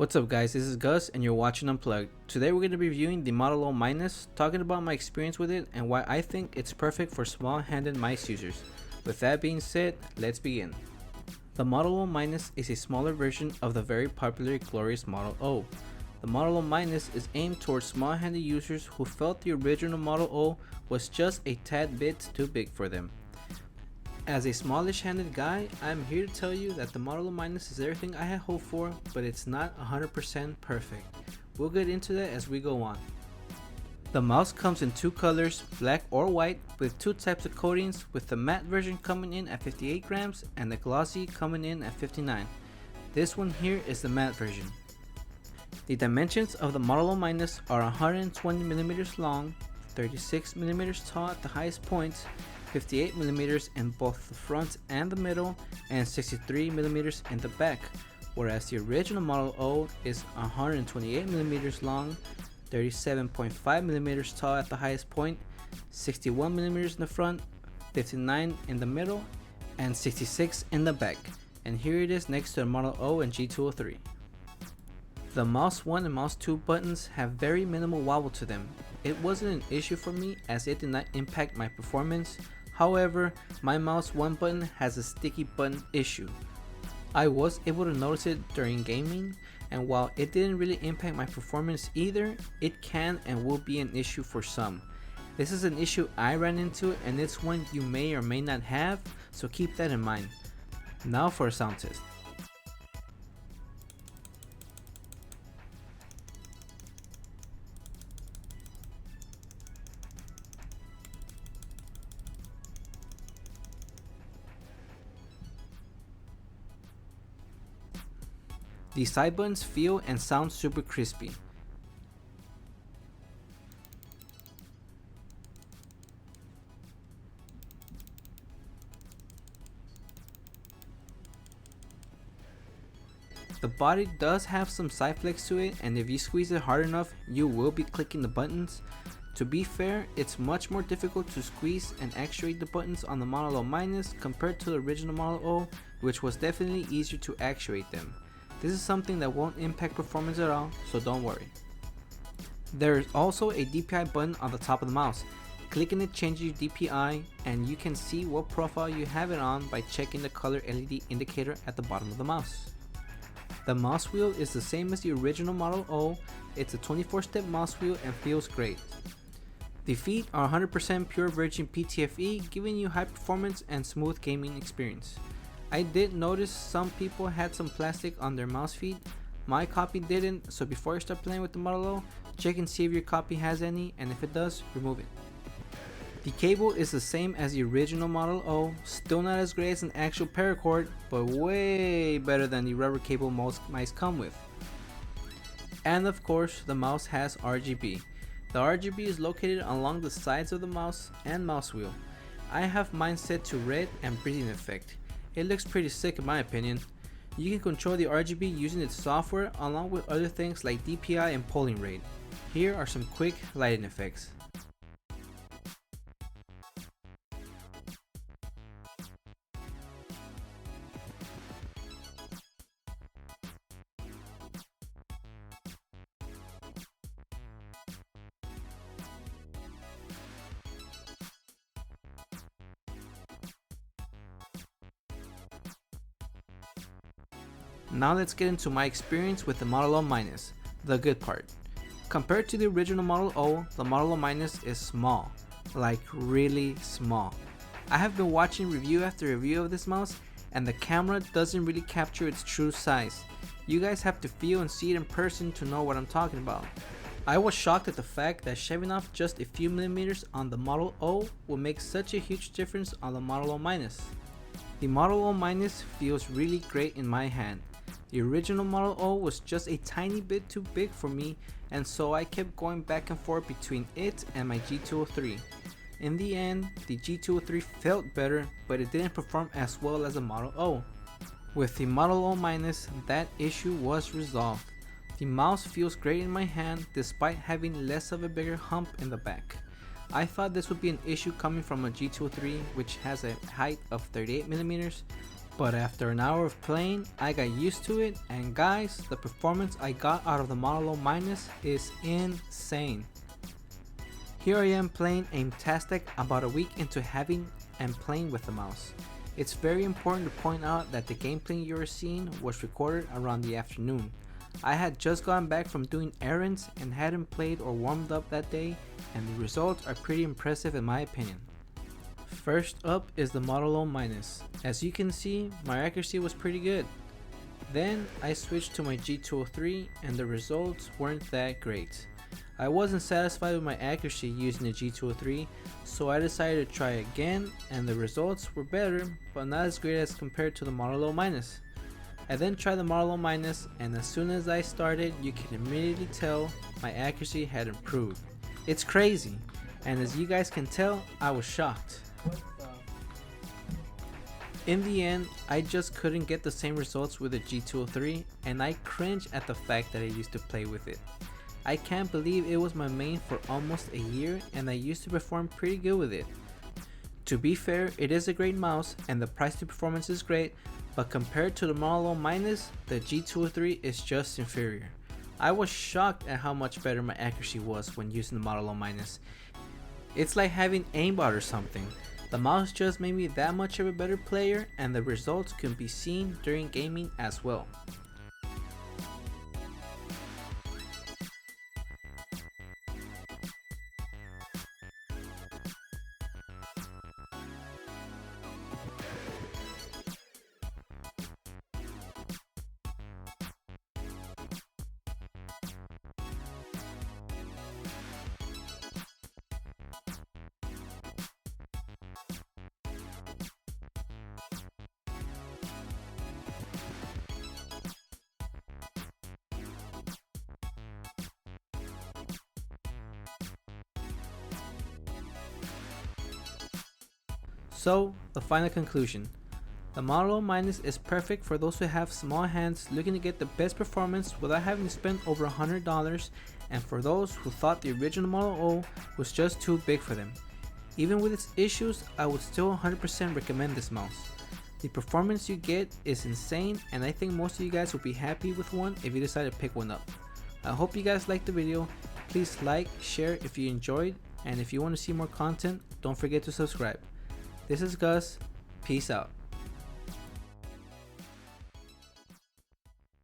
What's up guys, this is Gus and you're watching Unplugged. Today we're going to be reviewing the Model O Minus, talking about my experience with it and why I think it's perfect for small-handed mice users. With that being said, let's begin. The Model O Minus is a smaller version of the very popular glorious Model O. The Model O Minus is aimed towards small-handed users who felt the original Model O was just a tad bit too big for them. As a smallish-handed guy, I'm here to tell you that the Model O Minus is everything I had hoped for, but it's not 100% perfect. We'll get into that as we go on. The mouse comes in two colors, black or white, with two types of coatings, with the matte version coming in at 58 grams and the glossy coming in at 59. This one here is the matte version. The dimensions of the Model O Minus are 120mm long, 36mm tall at the highest points, 58mm in both the front and the middle, and 63mm in the back, whereas the original Model O is 128mm long, 37.5mm tall at the highest point, 61mm in the front, 59 in the middle, and 66 in the back. And here it is next to the Model O and G203. The mouse 1 and mouse 2 buttons have very minimal wobble to them. It wasn't an issue for me as it did not impact my performance. However, my mouse 1 button has a sticky button issue. I was able to notice it during gaming, and while it didn't really impact my performance either, it can and will be an issue for some. This is an issue I ran into and it's one you may or may not have, so keep that in mind. Now for a sound test. The side buttons feel and sound super crispy. The body does have some side flex to it, and if you squeeze it hard enough, you will be clicking the buttons. To be fair, it's much more difficult to squeeze and actuate the buttons on the Model O Minus compared to the original Model O, which was definitely easier to actuate them. This is something that won't impact performance at all, so don't worry. There is also a DPI button on the top of the mouse. Clicking it changes your DPI, and you can see what profile you have it on by checking the color LED indicator at the bottom of the mouse. The mouse wheel is the same as the original Model O. It's a 24-step mouse wheel and feels great. The feet are 100% pure virgin PTFE, giving you high performance and smooth gaming experience. I did notice some people had some plastic on their mouse feet. My copy didn't, so before you start playing with the Model O, check and see if your copy has any, and if it does, remove it. The cable is the same as the original Model O, still not as great as an actual paracord, but way better than the rubber cable most mice come with. And of course, the mouse has RGB. The RGB is located along the sides of the mouse and mouse wheel. I have mine set to red and breathing effect. It looks pretty sick in my opinion. You can control the RGB using its software along with other things like DPI and polling rate. Here are some quick lighting effects. Now let's get into my experience with the Model O Minus, the good part. Compared to the original Model O, the Model O Minus is small, like really small. I have been watching review after review of this mouse, and the camera doesn't really capture its true size. You guys have to feel and see it in person to know what I'm talking about. I was shocked at the fact that shaving off just a few millimeters on the Model O will make such a huge difference on the Model O Minus. The Model O Minus feels really great in my hand. The original Model O was just a tiny bit too big for me, and so I kept going back and forth between it and my G203. In the end, the G203 felt better, but it didn't perform as well as the Model O. With the Model O Minus, that issue was resolved. The mouse feels great in my hand despite having less of a bigger hump in the back. I thought this would be an issue coming from a G203 which has a height of 38mm, But after an hour of playing, I got used to it, and guys, the performance I got out of the Monolo Minus is insane. Here I am playing Aimtastic about a week into having and playing with the mouse. It's very important to point out that the gameplay you are seeing was recorded around the afternoon. I had just gotten back from doing errands and hadn't played or warmed up that day, and the results are pretty impressive in my opinion. First up is the Monolo Minus. As you can see, my accuracy was pretty good. Then I switched to my G203 and the results weren't that great. I wasn't satisfied with my accuracy using the G203, so I decided to try again, and the results were better, but not as great as compared to the Monolo Minus. I then tried the Monolo Minus, and as soon as I started, you can immediately tell my accuracy had improved. It's crazy, and as you guys can tell, I was shocked. In the end, I just couldn't get the same results with the G203, and I cringe at the fact that I used to play with it. I can't believe it was my main for almost a year, and I used to perform pretty good with it. To be fair, it is a great mouse and the price to performance is great, but compared to the Monolo Minus, the G203 is just inferior. I was shocked at how much better my accuracy was when using the Monolo Minus. It's like having aimbot or something. The mouse just made me that much of a better player, and the results can be seen during gaming as well. So, the final conclusion. The Monolo Minus is perfect for those who have small hands looking to get the best performance without having to spend over $100, and for those who thought the original Monolo was just too big for them. Even with its issues, I would still 100% recommend this mouse. The performance you get is insane, and I think most of you guys will be happy with one if you decide to pick one up. I hope you guys liked the video. Please like, share if you enjoyed, and if you want to see more content, don't forget to subscribe. This is Gus. Peace out.